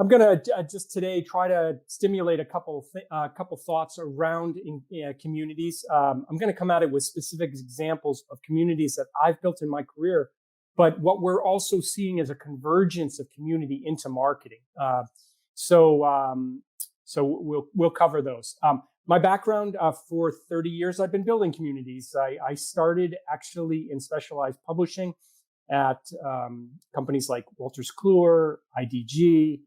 I'm going to just today try to stimulate a couple thoughts around communities. I'm going to come at it with specific examples of communities that I've built in my career, but what we're also seeing is a convergence of community into marketing. So um, so we'll cover those. My background for 30 years, I've been building communities. I started actually in specialized publishing at companies like Wolters Kluwer, IDG,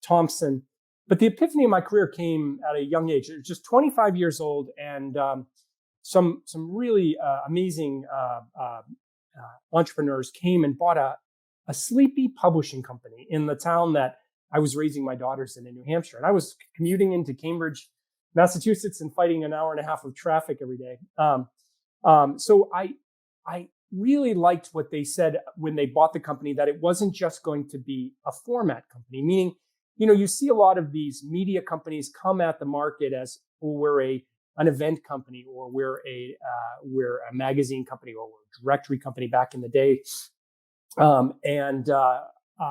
Thompson. But the epiphany of my career came at a young age. It was just 25 years old, and some really amazing entrepreneurs came and bought a sleepy publishing company in the town that I was raising my daughters in New Hampshire. And I was commuting into Cambridge, Massachusetts, and fighting an hour and a half of traffic every day. So I really liked what they said when they bought the company, that it wasn't just going to be a format company, meaning, you see a lot of these media companies come at the market as, oh, we're an event company, or we're a magazine company, or we're a directory company back in the day, and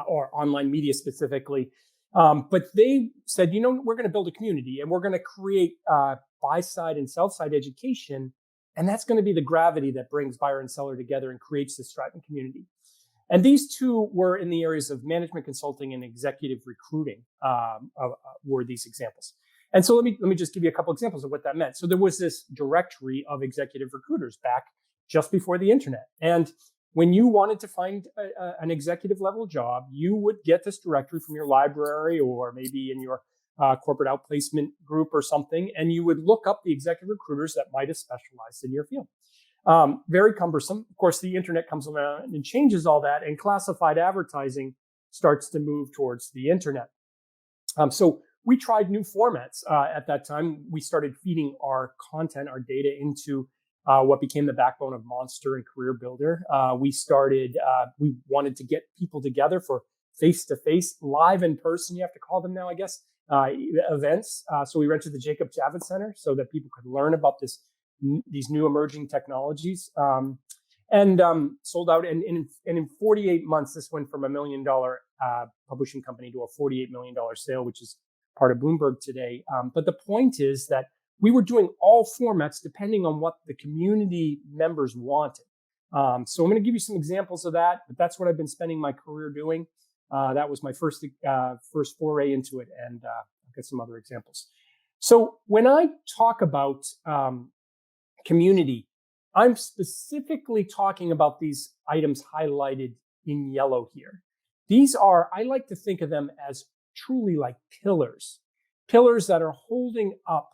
or online media specifically. But they said, we're going to build a community, and we're going to create buy side and sell side education. And that's going to be the gravity that brings buyer and seller together and creates this thriving community. And these two were in the areas of management consulting and executive recruiting, were these examples. And so let me just give you a couple examples of what that meant. So there was this directory of executive recruiters back just before the internet. And when you wanted to find an executive level job, you would get this directory from your library, or maybe in your corporate outplacement group or something, and you would look up the executive recruiters that might have specialized in your field. Very cumbersome. Of course, the internet comes around and changes all that, and classified advertising starts to move towards the internet. So we tried new formats at that time. We started feeding our content, our data, into what became the backbone of Monster and Career Builder. We wanted to get people together for face-to-face, live in person, you have to call them now, I guess, events. So we rented the Jacob Javits Center so that people could learn about these new emerging technologies, and sold out. And in 48 months, this went from $1 million publishing company to a $48 million sale, which is part of Bloomberg today. But the point is that we were doing all formats depending on what the community members wanted. So I'm going to give you some examples of that, but that's what I've been spending my career doing. That was my first foray into it, and I'll get some other examples. So when I talk about community, I'm specifically talking about these items highlighted in yellow here. I like to think of them as truly like pillars that are holding up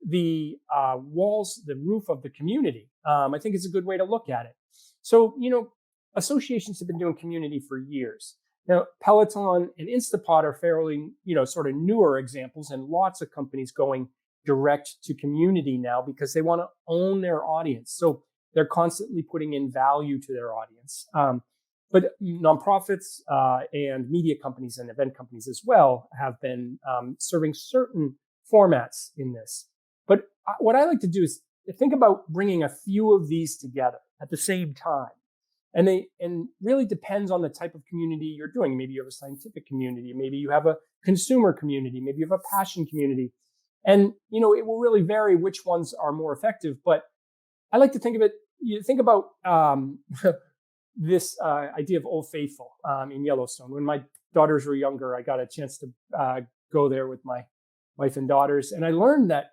the walls, the roof of the community. I think it's a good way to look at it. So, associations have been doing community for years. Now, Peloton and Instapot are fairly, sort of newer examples, and lots of companies going direct to community now because they want to own their audience. So they're constantly putting in value to their audience. But nonprofits and media companies and event companies as well have been serving certain formats in this. But what I like to do is think about bringing a few of these together at the same time. And really depends on the type of community you're doing. Maybe you have a scientific community, maybe you have a consumer community, maybe you have a passion community. And, it will really vary which ones are more effective. But I like to think of it, you think about this idea of Old Faithful in Yellowstone. When my daughters were younger, I got a chance to go there with my wife and daughters. And I learned that,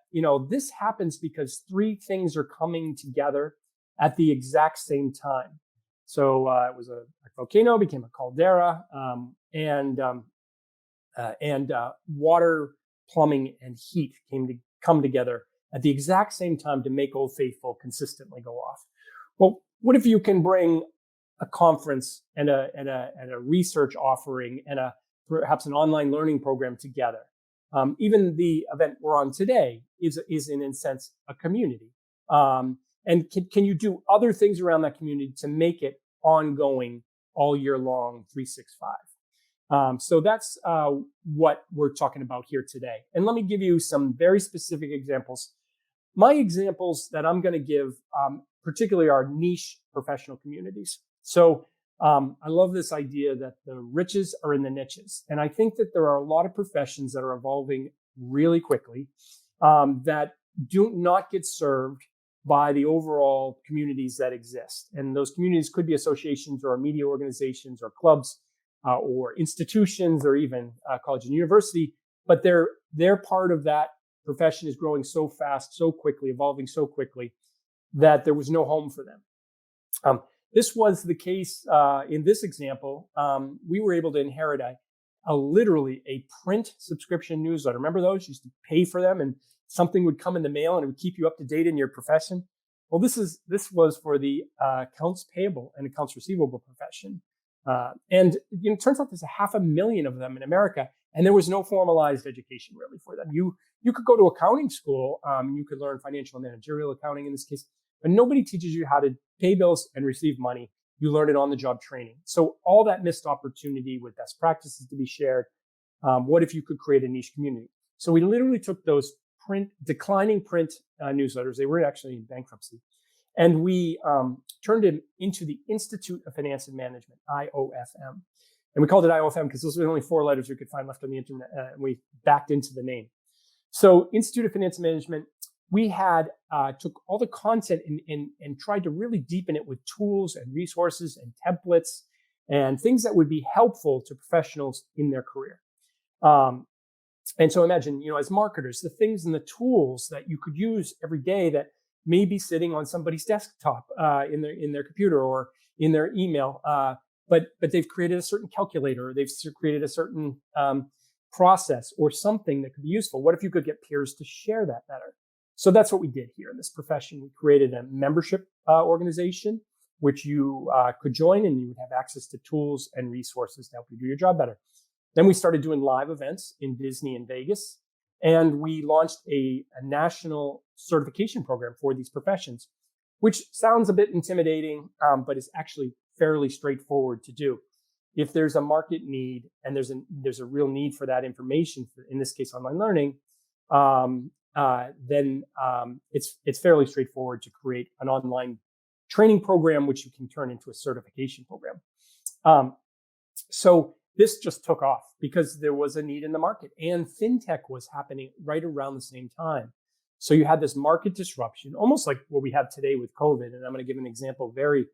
this happens because three things are coming together at the exact same time. So it was a volcano, became a caldera, and water, plumbing, and heat come together at the exact same time to make Old Faithful consistently go off. Well, what if you can bring a conference and a research offering and perhaps an online learning program together? Even the event we're on today is in a sense a community. And can you do other things around that community to make it ongoing all year long, 365? So that's what we're talking about here today. And let me give you some very specific examples. My examples that I'm going to give particularly are niche professional communities. So I love this idea that the riches are in the niches. And I think that there are a lot of professions that are evolving really quickly that do not get served by the overall communities that exist. And those communities could be associations or media organizations or clubs or institutions or even college and university, but they're part of that profession is growing so fast, so quickly, evolving so quickly that there was no home for them. This was the case in this example. We were able to inherit literally a print subscription newsletter. Remember those? You used to pay for them and something would come in the mail and it would keep you up to date in your profession. Well, this was for the accounts payable and accounts receivable profession. And it turns out there's 500,000 of them in America, and there was no formalized education really for them. You could go to accounting school, you could learn financial and managerial accounting in this case, but nobody teaches you how to pay bills and receive money. You learn it on the job training. So all that missed opportunity with best practices to be shared. What if you could create a niche community? So we literally took those declining print newsletters. They were actually in bankruptcy. And we turned it into the Institute of Finance and Management, IOFM. And we called it IOFM because those were the only 4 letters we could find left on the internet. And we backed into the name. So Institute of Finance and Management, we had took all the content and tried to really deepen it with tools and resources and templates and things that would be helpful to professionals in their career. And so imagine, as marketers, the things and the tools that you could use every day that may be sitting on somebody's desktop in their computer or in their email, but they've created a certain calculator, or they've created a certain process or something that could be useful. What if you could get peers to share that better? So that's what we did here in this profession. We created a membership organization, which you could join, and you would have access to tools and resources to help you do your job better. Then we started doing live events in Disney and Vegas, and we launched a national certification program for these professions, which sounds a bit intimidating, but is actually fairly straightforward to do. If there's a market need and there's a real need for that information, in this case, online learning, then it's fairly straightforward to create an online training program, which you can turn into a certification program. So this just took off because there was a need in the market, and fintech was happening right around the same time. So you had this market disruption, almost like what we have today with COVID. And I'm going to give an example, very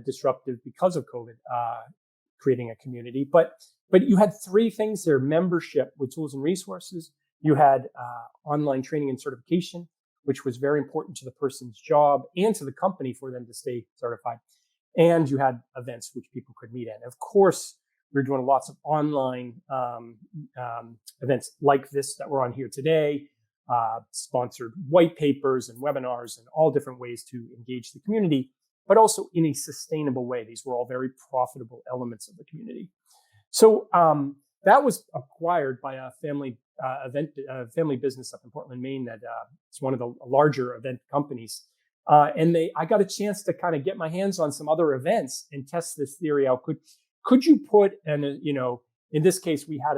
disruptive because of COVID, creating a community. But you had 3 things there: membership with tools and resources. You had online training and certification, which was very important to the person's job and to the company for them to stay certified. And you had events which people could meet at. And of course, we're doing lots of online events like this that we're on here today, sponsored white papers and webinars and all different ways to engage the community, but also in a sustainable way. These were all very profitable elements of the community. So that was acquired by a family business up in Portland, Maine. It's one of the larger event companies. And I got a chance to kind of get my hands on some other events and test this theory out. Could you put in this case, we had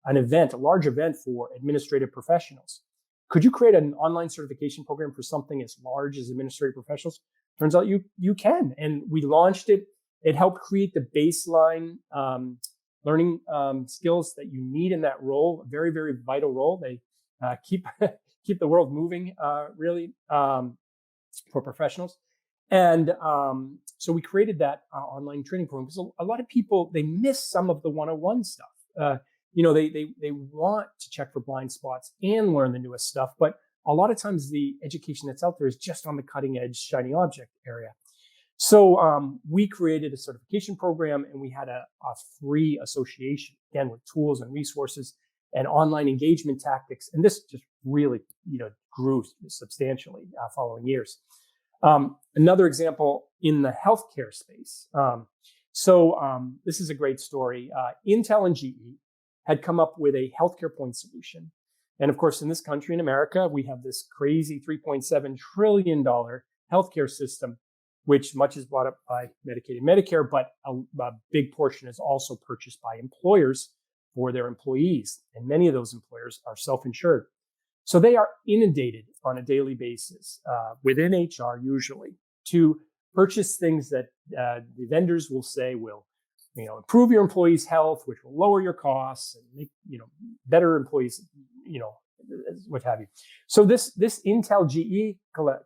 an event, a large event for administrative professionals. Could you create an online certification program for something as large as administrative professionals? Turns out you can. And we launched it. It helped create the baseline learning skills that you need in that role, a very, very vital role. They keep the world moving, really, for professionals. And so we created that online training program because a lot of people, they miss some of the 101 stuff. They want to check for blind spots and learn the newest stuff, but a lot of times the education that's out there is just on the cutting edge, shiny object area. So we created a certification program, and we had a free association, again, with tools and resources and online engagement tactics. And this just really, grew substantially following years. Another example in the healthcare space. This is a great story. Intel and GE had come up with a healthcare point solution. And of course, in this country, in America, we have this crazy $3.7 trillion healthcare system, which much is bought up by Medicaid and Medicare, but a big portion is also purchased by employers for their employees. And many of those employers are self-insured. So they are inundated on a daily basis within HR usually to purchase things that the vendors will say will, improve your employees' health, which will lower your costs and make, better employees, what have you. So this Intel GE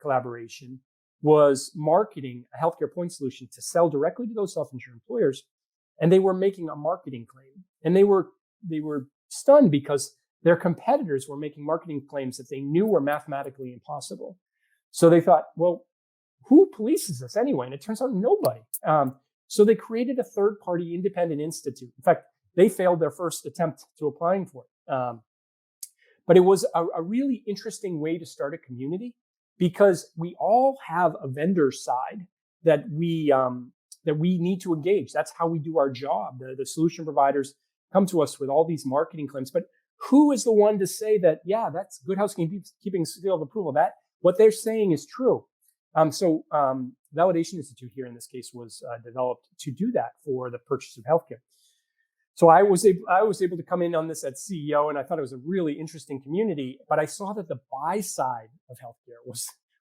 collaboration was marketing a healthcare point solution to sell directly to those self-insured employers, and they were making a marketing claim, and they were stunned because their competitors were making marketing claims that they knew were mathematically impossible. So they thought, well, who polices this anyway? And it turns out nobody. So they created a third-party independent institute. In fact, they failed their first attempt to applying for it. But it was a really interesting way to start a community, because we all have a vendor side that we need to engage. That's how we do our job. The solution providers come to us with all these marketing claims, but who is the one to say that, yeah, that's good housekeeping seal of approval, that what they're saying is true? So Validation Institute here in this case was developed to do that for the purchase of healthcare. So I was able to come in on this as CEO, and I thought it was a really interesting community. But I saw that the buy side of healthcare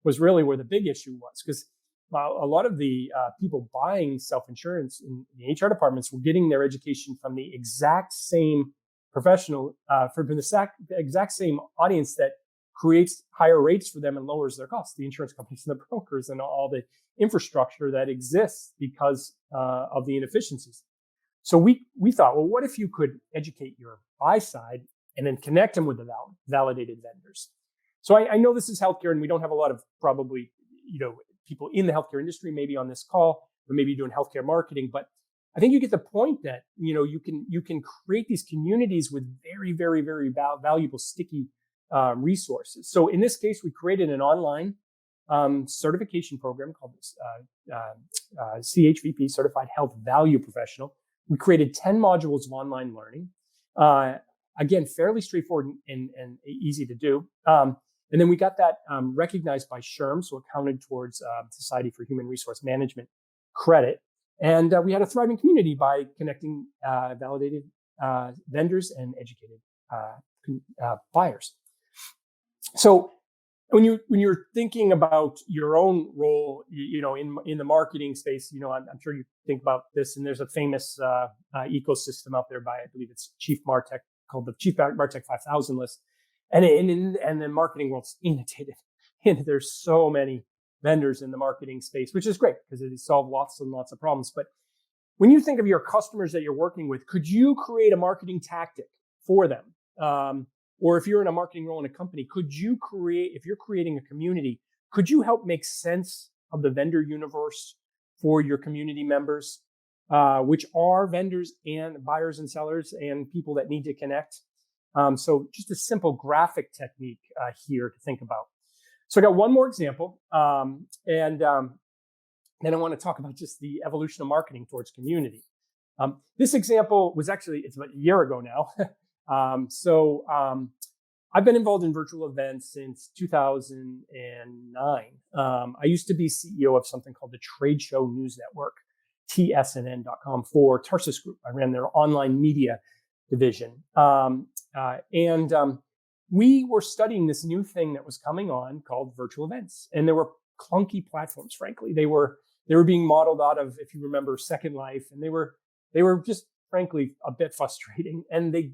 was really where the big issue was, because a lot of the people buying self-insurance in the HR departments were getting their education from the exact same professional, from the exact same audience that creates higher rates for them and lowers their costs, the insurance companies and the brokers and all the infrastructure that exists because of the inefficiencies. So we thought, well, what if you could educate your buy side and then connect them with the validated vendors? So I know this is healthcare, and we don't have a lot of probably, people in the healthcare industry maybe on this call, or maybe doing healthcare marketing, but I think you get the point that, you can create these communities with very, very, very valuable, sticky resources. So in this case, we created an online certification program called this CHVP, Certified Health Value Professional. We created 10 modules of online learning. Again, fairly straightforward and easy to do. And then we got that recognized by SHRM, so it counted towards Society for Human Resource Management credit. And we had a thriving community by connecting validated vendors and educated buyers. So when you're thinking about your own role, in the marketing space, I'm sure you think about this, and there's a famous ecosystem out there by, I believe it's Chief Martech, called the Chief Martech 5000 list, and the marketing world's inundated, and there's so many vendors in the marketing space, which is great because it solves lots and lots of problems. But when you think of your customers that you're working with, could you create a marketing tactic for them? Or if you're in a marketing role in a company, if you're creating a community, could you help make sense of the vendor universe for your community members, which are vendors and buyers and sellers and people that need to connect? So just a simple graphic technique here to think about. So I got one more example, and then I want to talk about just the evolution of marketing towards community. This example was it's about a year ago now. I've been involved in virtual events since 2009. I used to be CEO of something called the Trade Show News Network, tsnn.com, for Tarsus Group. I ran their online media division. We were studying this new thing that was coming on called virtual events. And there were clunky platforms, frankly. They were being modeled out of, if you remember, Second Life, and they were just, frankly, a bit frustrating, and they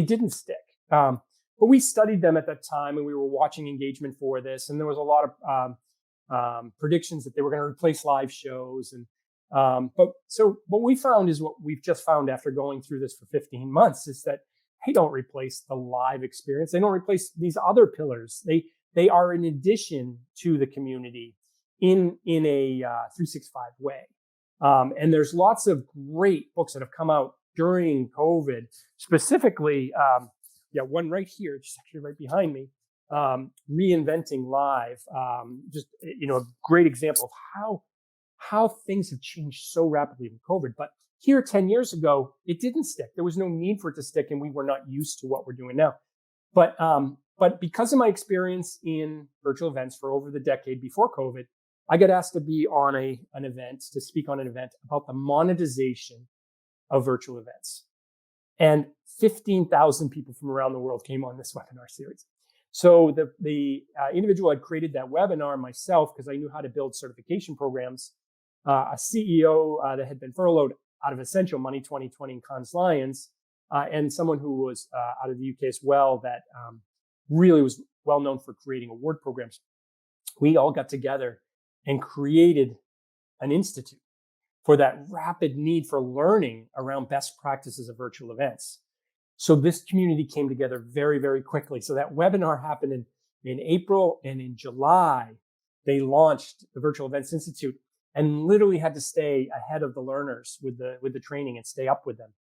didn't stick. But we studied them at that time, and we were watching engagement for this, and there was a lot of predictions that they were going to replace live shows. And but what we found is what we've just found after going through this for 15 months is that they don't replace the live experience. They don't replace these other pillars. They are an addition to the community in a 365 way. And there's lots of great books that have come out during COVID, specifically, one right here, just actually right behind me, Reinventing Live. Just, a great example of how things have changed so rapidly with COVID. But here 10 years ago, it didn't stick. There was no need for it to stick, and we were not used to what we're doing now. But because of my experience in virtual events for over the decade before COVID, I got asked to be on to speak on an event about the monetization of virtual events. And 15,000 people from around the world came on this webinar series. So the individual had created that webinar myself, because I knew how to build certification programs a CEO that had been furloughed out of Essential Money 2020 and Cannes Lions, and someone who was out of the UK as well that really was well known for creating award programs. We all got together and created an institute for that rapid need for learning around best practices of virtual events. So this community came together very, very quickly. So that webinar happened in April, and in July, they launched the Virtual Events Institute and literally had to stay ahead of the learners with the training and stay up with them.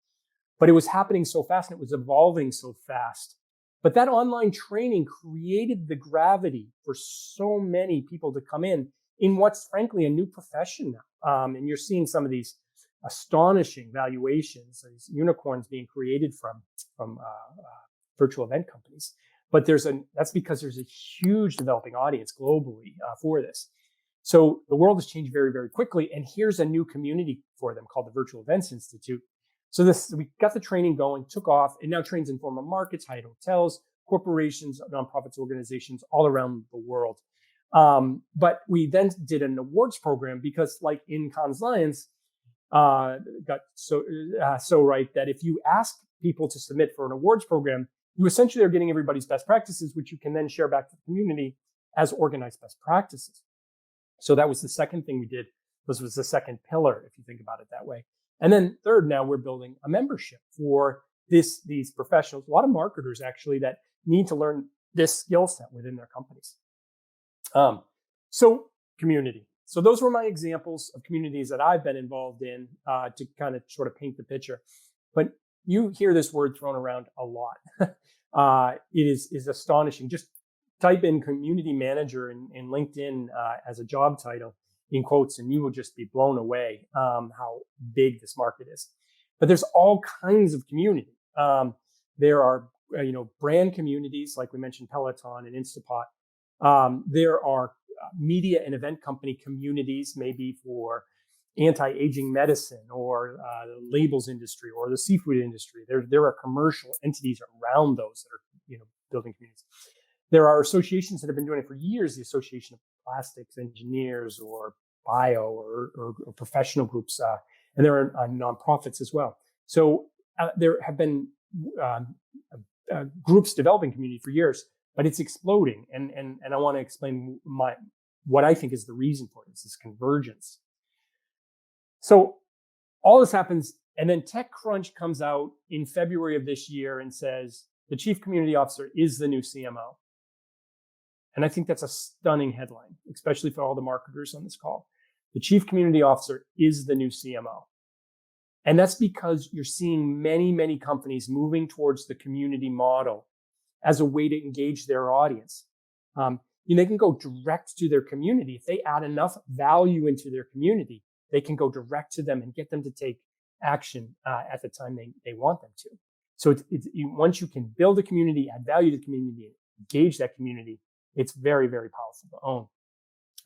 But it was happening so fast and it was evolving so fast. But that online training created the gravity for so many people to come in what's frankly a new profession now. And you're seeing some of these astonishing valuations, these unicorns being created from virtual event companies. But that's because there's a huge developing audience globally for this. So the world has changed very, very quickly. And here's a new community for them called the Virtual Events Institute. So we got the training going, took off, and now trains in formal markets, high-end hotels, corporations, nonprofits, organizazations all around the world. But we then did an awards program because, like in Cannes Lions, got so right that if you ask people to submit for an awards program, you essentially are getting everybody's best practices, which you can then share back to the community as organized best practices. So that was the second thing we did. This was the second pillar, if you think about it that way. And then third, now we're building a membership for these professionals, a lot of marketers actually that need to learn this skill set within their companies. So community. So those were my examples of communities that I've been involved in to kind of sort of paint the picture. But you hear this word thrown around a lot. It is astonishing. Just type in community manager in LinkedIn as a job title in quotes, and you will just be blown away how big this market is. But there's all kinds of community. There are brand communities like we mentioned, Peloton and Instapot. There are media and event company communities, maybe for anti-aging medicine or the labels industry or the seafood industry. There are commercial entities around those that are building communities. There are associations that have been doing it for years, the Association of Plastics Engineers or bio or professional groups, and there are nonprofits as well. So there have been groups developing community for years, but it's exploding. And I want to explain what I think is the reason for this convergence. So all this happens, and then TechCrunch comes out in February of this year and says the chief community officer is the new CMO. And I think that's a stunning headline, especially for all the marketers on this call. The chief community officer is the new CMO. And that's because you're seeing many, many companies moving towards the community model as a way to engage their audience. They can go direct to their community. If they add enough value into their community, they can go direct to them and get them to take action at the time they want them to. So once you can build a community, add value to the community, engage that community, it's very, very powerful to own.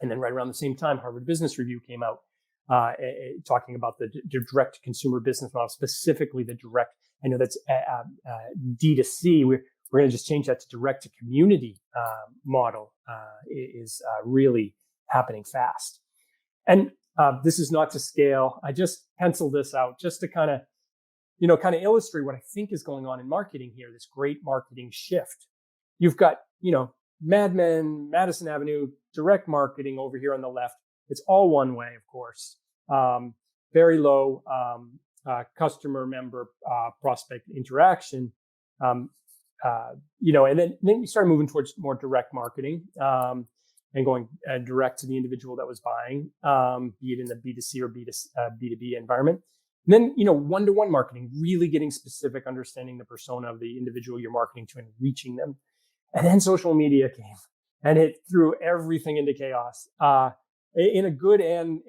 And then right around the same time, Harvard Business Review came out talking about the direct consumer business model, specifically the direct. I know that's D2C. We're going to just change that to direct to community model is really happening fast. And this is not to scale. I just penciled this out just to kind of illustrate what I think is going on in marketing here, this great marketing shift. You've got, Mad Men, Madison Avenue, direct marketing over here on the left. It's all one way, of course. Very low customer member prospect interaction. And then we started moving towards more direct marketing and going direct to the individual that was buying, be it in the B2C or B2B environment. And then, one-to-one marketing, really getting specific, understanding the persona of the individual you're marketing to and reaching them. And then social media came and it threw everything into chaos in a good and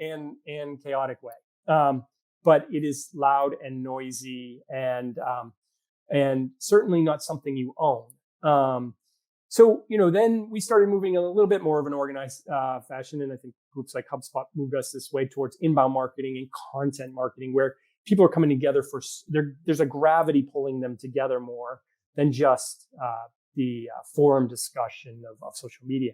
chaotic way. But it is loud and noisy and certainly not something you own. So then we started moving a little bit more of an organized fashion. And I think groups like HubSpot moved us this way towards inbound marketing and content marketing, where people are coming together there's a gravity pulling them together more than just the forum discussion of social media.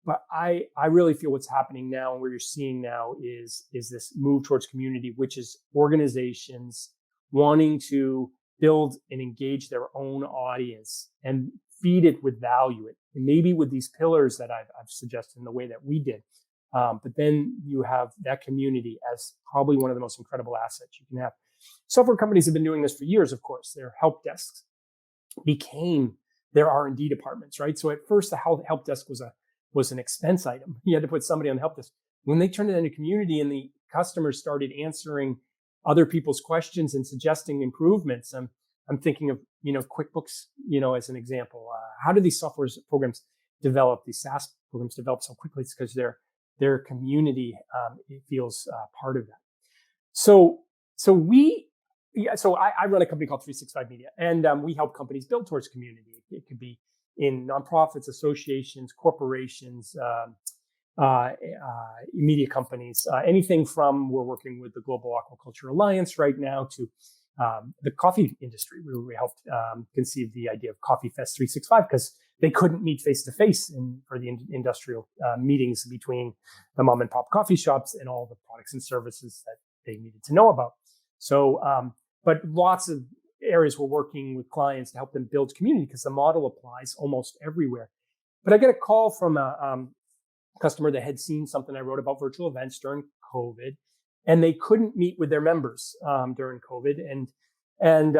But I really feel what's happening now and where you're seeing now is this move towards community, which is organizations wanting to build and engage their own audience and feed it with value, and maybe with these pillars that I've suggested in the way that we did. But then you have that community as probably one of the most incredible assets you can have. Software companies have been doing this for years, of course. Their help desks became their R&D departments, right? So at first, the help desk was an expense item. You had to put somebody on the help desk. When they turned it into community and the customers started answering other people's questions and suggesting improvements, I'm thinking of QuickBooks, as an example. How do these software programs develop? These SaaS programs develop so quickly? It's because their community it feels part of that. So I run a company called 365 Media, and we help companies build towards community. It could be in nonprofits, associations, corporations, media companies, anything from, we're working with the Global Aquaculture Alliance right now to the coffee industry. We helped conceive the idea of Coffee Fest 365 because they couldn't meet face to face for the industrial meetings between the mom and pop coffee shops and all the products and services that they needed to know about. So, but lots of areas we're working with clients to help them build community because the model applies almost everywhere. But I get a call from a customer that had seen something I wrote about virtual events during COVID, and they couldn't meet with their members during COVID, and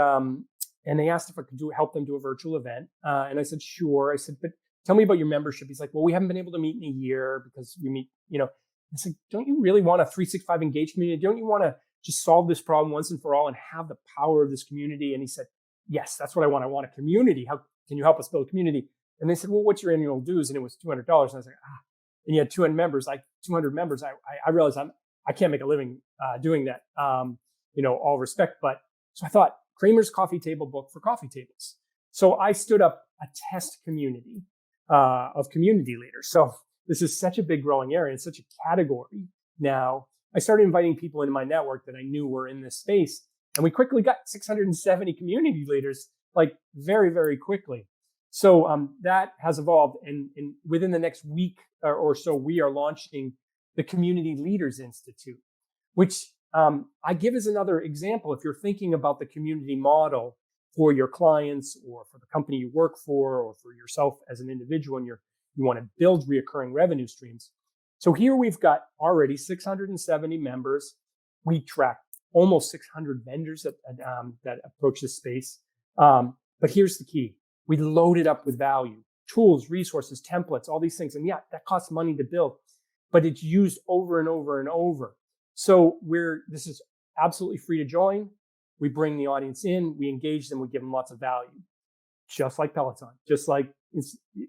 they asked if I could help them do a virtual event, and I said sure. I said, but tell me about your membership. He's like, well, we haven't been able to meet in a year because we meet, I said, don't you really want a 365 engaged community? Don't you want to just solve this problem once and for all and have the power of this community? And he said, yes, that's what I want. I want a community. How can you help us build a community? And they said, well, what's your annual dues? And it was $200. And I was like, and you had 200 members. I realized I can't make a living doing that. All respect. But so I thought Kramer's coffee table book for coffee tables. So I stood up a test community of community leaders. So this is such a big growing area. It's such a category now. I started inviting people into my network that I knew were in this space. And we quickly got 670 community leaders, like very, very quickly. So that has evolved. And within the next week or so, we are launching the Community Leaders Institute, which I give as another example. If you're thinking about the community model for your clients or for the company you work for or for yourself as an individual, and you want to build reoccurring revenue streams. So here we've got already 670 members. We track almost 600 vendors that approach this space. But here's the key. We load it up with value, tools, resources, templates, all these things. And yeah, that costs money to build, but it's used over and over and over. So this is absolutely free to join. We bring the audience in, we engage them, we give them lots of value, just like Peloton, just like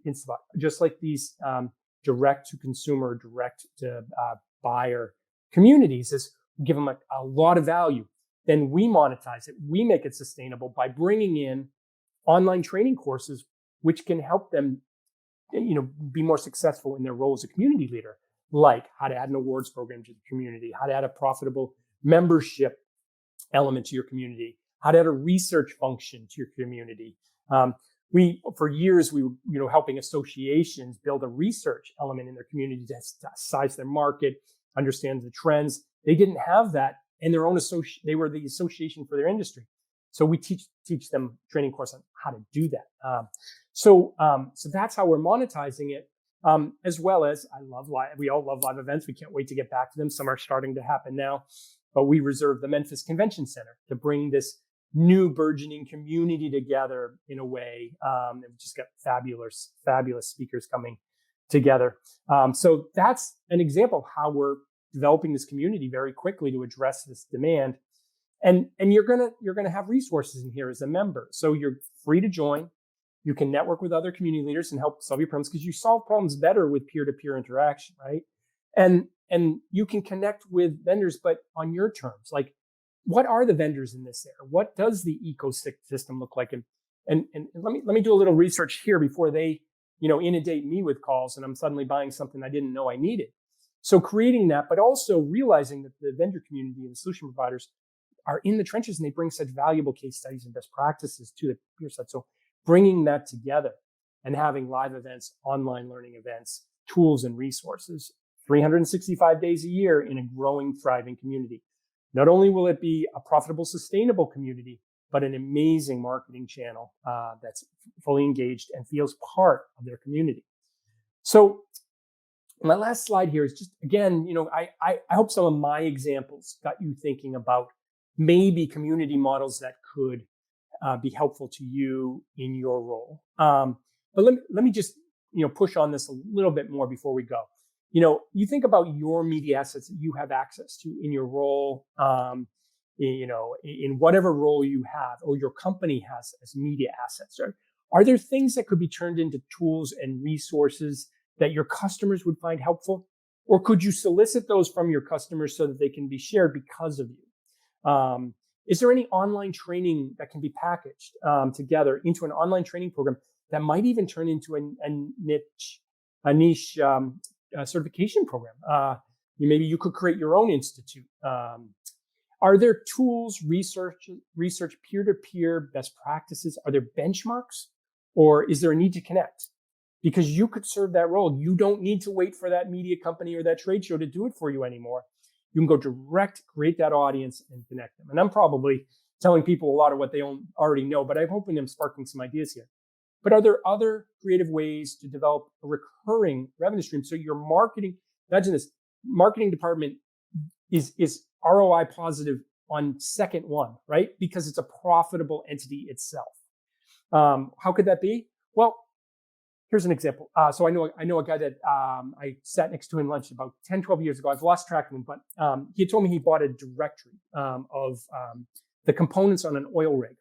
Instabot, just like these direct to consumer, direct to buyer communities. Is we give them a lot of value. Then we monetize it. We make it sustainable by bringing in online training courses, which can help them, be more successful in their role as a community leader, like how to add an awards program to the community, how to add a profitable membership element to your community, how to add a research function to your community. For years, we were, helping associations build a research element in their community to size their market, understand the trends. They didn't have that in their own they were the association for their industry. So we teach them training course on how to do that. So that's how we're monetizing it. As well as we all love live events. We can't wait to get back to them. Some are starting to happen now, but we reserve the Memphis Convention Center to bring this new burgeoning community together in a way. And we just got fabulous speakers coming together. So that's an example of how we're developing this community very quickly to address this demand. And you're gonna have resources in here as a member. So you're free to join. You can network with other community leaders and help solve your problems because you solve problems better with peer-to-peer interaction, right? And you can connect with vendors, but on your terms. Like, what are the vendors in this area? What does the ecosystem look like? And let me do a little research here before they, inundate me with calls and I'm suddenly buying something I didn't know I needed. So creating that, but also realizing that the vendor community and the solution providers are in the trenches and they bring such valuable case studies and best practices to the peer side. So bringing that together and having live events, online learning events, tools and resources, 365 days a year in a growing, thriving community. Not only will it be a profitable, sustainable community, but an amazing marketing channel that's fully engaged and feels part of their community. So my last slide here is just, again, I hope some of my examples got you thinking about maybe community models that could be helpful to you in your role. But let me just, push on this a little bit more before we go. You think about your media assets that you have access to in your role, in whatever role you have or your company has as media assets, right? Are there things that could be turned into tools and resources that your customers would find helpful? Or could you solicit those from your customers so that they can be shared because of you? Is there any online training that can be packaged together into an online training program that might even turn into a niche certification program? Maybe you could create your own institute. Are there tools, research, peer-to-peer best practices? Are there benchmarks? Or is there a need to connect? Because you could serve that role. You don't need to wait for that media company or that trade show to do it for you anymore. You can go direct, create that audience, and connect them. And I'm probably telling people a lot of what they already know, but I'm hoping I'm sparking some ideas here. But are there other creative ways to develop a recurring revenue stream? So your marketing, imagine this, marketing department is ROI positive on second one, right? Because it's a profitable entity itself. How could that be? Well, here's an example. So I know a guy that I sat next to in lunch about 10, 12 years ago. I've lost track of him, but he told me he bought a directory of the components on an oil rig.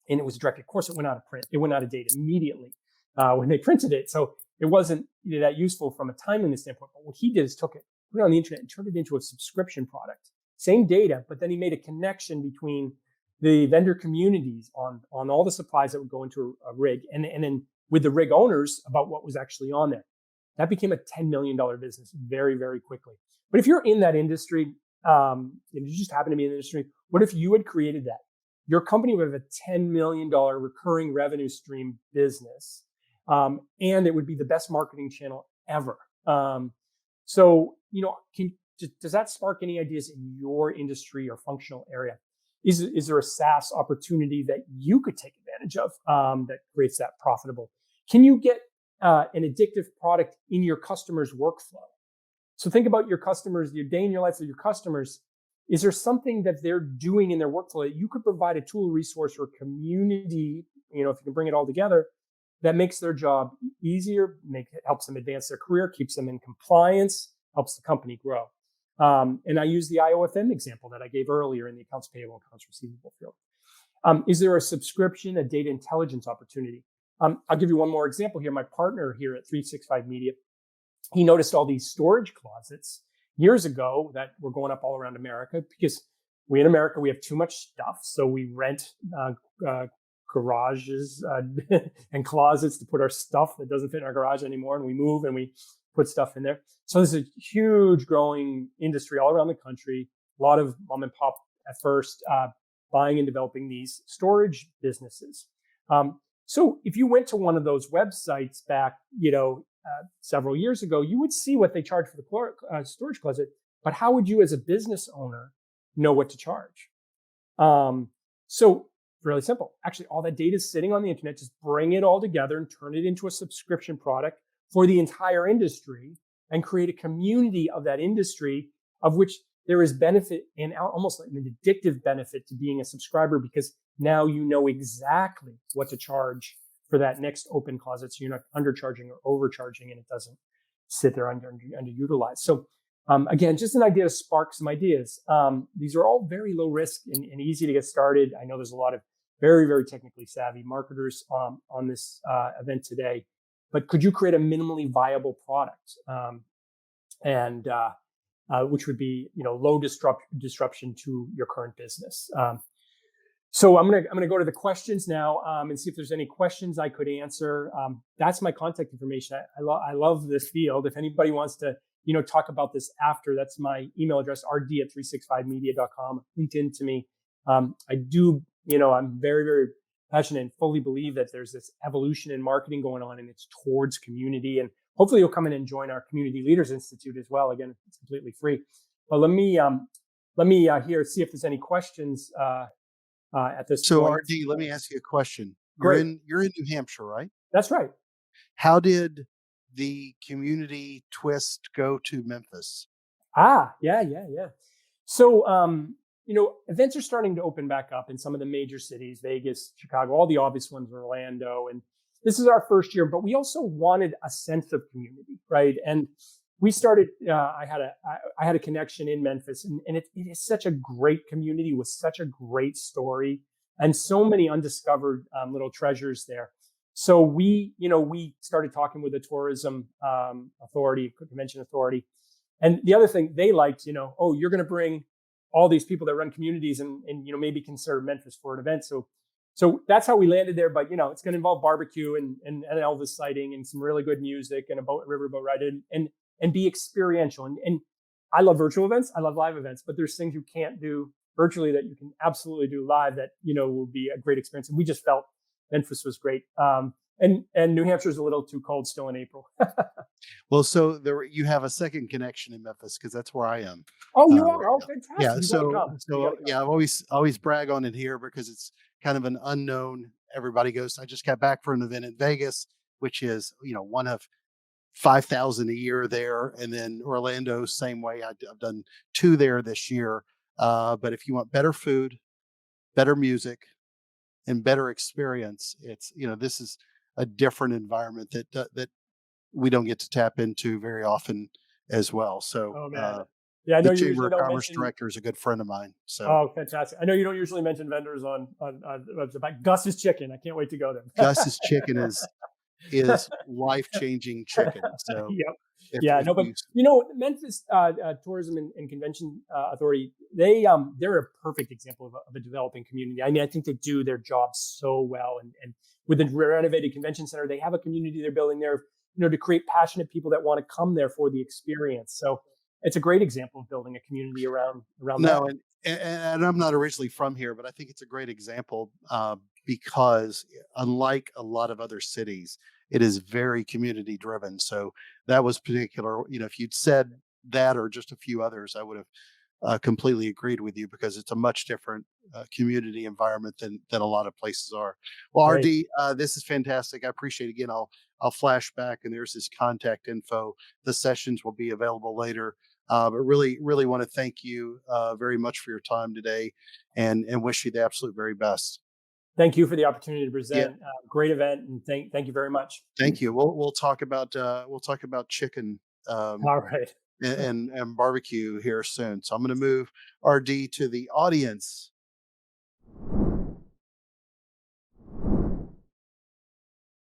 And it was directed. Of course, it went out of print. It went out of date immediately when they printed it. So it wasn't that useful from a timeliness standpoint. But what he did is took it, put it on the internet, and turned it into a subscription product. Same data, but then he made a connection between the vendor communities on all the supplies that would go into a rig, and then with the rig owners about what was actually on there. That became a $10 million business very, very quickly. But if you're in that industry, you just happen to be in the industry, what if you had created that? Your company would have a $10 million recurring revenue stream business, and it would be the best marketing channel ever. So, does that spark any ideas in your industry or functional area? Is there a SaaS opportunity that you could take advantage of that creates that profitable? Can you get an addictive product in your customer's workflow? So think about your customers, your day in your life of your customers. Is there something that they're doing in their workflow that you could provide a tool, resource, or community, if you can bring it all together, that makes their job easier, helps them advance their career, keeps them in compliance, helps the company grow? And I use the IOFM example that I gave earlier in the accounts payable, accounts receivable field. Is there a subscription, a data intelligence opportunity? I'll give you one more example here. My partner here at 365 Media, he noticed all these storage closets years ago that were going up all around America because we in America, we have too much stuff. So we rent garages and closets to put our stuff that doesn't fit in our garage anymore. And we move and we put stuff in there. So there's a huge growing industry all around the country. A lot of mom and pop at first buying and developing these storage businesses. So if you went to one of those websites back, several years ago, you would see what they charge for the storage closet. But how would you, as a business owner, know what to charge? So really simple. Actually, all that data is sitting on the internet. Just bring it all together and turn it into a subscription product for the entire industry and create a community of that industry of which there is benefit and almost like an addictive benefit to being a subscriber because now you know exactly what to charge for that next open closet. So you're not undercharging or overcharging and it doesn't sit there underutilized. So again, just an idea to spark some ideas. These are all very low risk and easy to get started. I know there's a lot of very, very technically savvy marketers on this event today. But could you create a minimally viable product, which would be low disruption to your current business? So I'm gonna go to the questions now and see if there's any questions I could answer. That's my contact information. I love this field. If anybody wants to talk about this after, that's my email address, rd@365media.com. LinkedIn to me. I do. I'm very, very passionate and fully believe that there's this evolution in marketing going on and it's towards community. And hopefully you'll come in and join our Community Leaders Institute as well. Again, it's completely free. But let me here see if there's any questions at this So point. RD, let me ask you a question. Great. You're in New Hampshire, right? That's right. How did the community twist go to Memphis? Yeah. So, events are starting to open back up in some of the major cities, Vegas, Chicago, all the obvious ones, Orlando. And this is our first year, but we also wanted a sense of community, right? And we started, I had a connection in Memphis, and it is such a great community with such a great story and so many undiscovered little treasures there. So we started talking with the tourism authority, convention authority, and the other thing they liked, oh, you're going to bring all these people that run communities and maybe consider Memphis for an event. So that's how we landed there. But it's going to involve barbecue and an Elvis sighting and some really good music and a riverboat ride and be experiential. And I love virtual events. I love live events, but there's things you can't do virtually that you can absolutely do live that will be a great experience. And we just felt Memphis was great. And New Hampshire's a little too cold still in April. Well, so you have a second connection in Memphis because that's where I am. Oh, you Right are? Oh, now. fantastic. Yeah. You got to come. You got to come. Yeah, I always brag on it here because it's kind of an unknown. Everybody goes. I just got back for an event in Vegas, which is one of 5,000 a year there, and then Orlando same way. I've done two there this year. But if you want better food, better music, and better experience, it's this is a different environment that we don't get to tap into very often as well. So Oh, man. Yeah, I know the you Chamber usually of don't Commerce mention. director is a good friend of mine. So Oh, fantastic. I know you don't usually mention vendors on the website, but Gus's Chicken. I can't wait to go there. Gus's Chicken is life changing chicken. So Yep. Yeah, if no, but you Memphis Tourism and Convention Authority, they're a perfect example of a developing community. I mean, I think they do their job so well, and with the renovated convention center, they have a community they're building there, to create passionate people that want to come there for the experience. So it's a great example of building a community around that. no, and I'm not originally from here, but I think it's a great example because unlike a lot of other cities, it is very community driven. So that was particular. If you'd said that or just a few others, I would have completely agreed with you because it's a much different community environment than a lot of places are. Well, Great. RD, this is fantastic. I appreciate it. Again. I'll flash back and there's his contact info. The sessions will be available later. But really, really want to thank you very much for your time today, and wish you the absolute very best. Thank you for the opportunity to Yeah, present. Great event, and thank you very much. thank you. We'll talk about chicken All right. and barbecue here soon. So I'm going to move RD to the audience.